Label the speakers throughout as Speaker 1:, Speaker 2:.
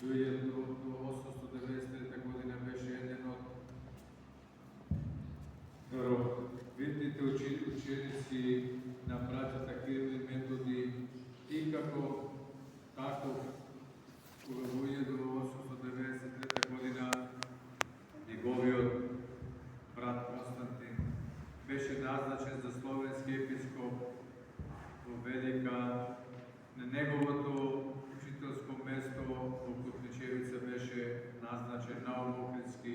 Speaker 1: 1893 година беше еден од видните ученици на браќата Кирил и Методи и како кога во 1893 година неговиот брат Константин беше назначен за словенски епископ во Велика, на неговото учителско место во Кутничевица беше назначен Наум Охридски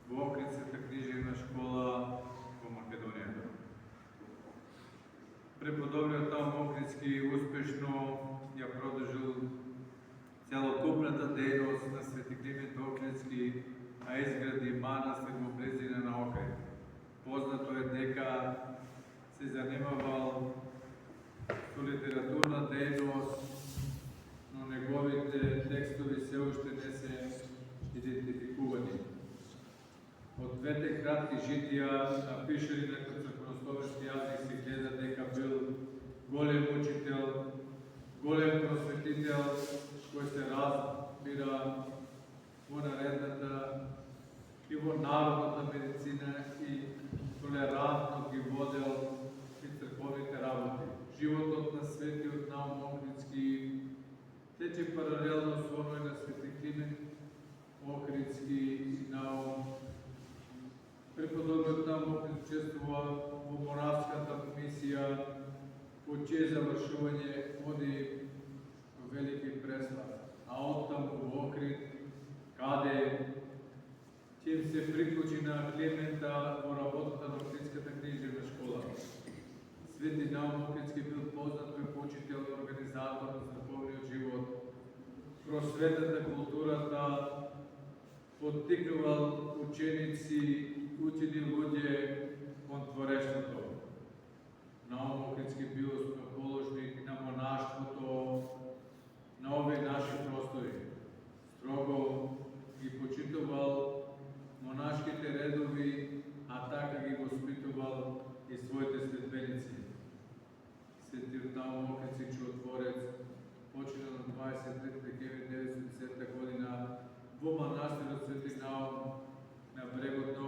Speaker 1: во Охридската книжевна школа во Македонија. Преподобниот Наум Охридски успешно ја продолжил целокупната дејност на Свети Климент Охридски, а изгради манастир во близина на Охрид. Познато е дека се занимавал со литературна дејност, но неговите текстови се уште не се идентификувани. Од двете кратки житија, напишани на црквено-словенски јазик, се гледа дека бил голем учител, голем просветител, кој се разбира во наредната и во народната медицина и толерантно ги водел и црковните работи. Животот на светиот Наум Охридски тече паралелно со оној на Свети Климент Охридски и Наум. Преподобниот Наум Охридски учествува во Моравската мисија, по чие завршување оди во Велики Преслав, а оттаму во Охрид, каде ќе се приклучи на Климента во работата на Охридската книжевна школа. Свети Наум Охридски бил познат кој почител и организатор на црковниот живот, просветата, културата, поттикнувал ученици, учени луѓе кон творештвото. Наум Охридски бил основоположник на монаштвото на овие наши простори. Строго ги почитувал монашките редови, а така ги воспитувал и своите следбеници. Светиот Наум Охридски, чудотворец, почина на 23 декември 1910 година во манастирот Свети Наум на брегот на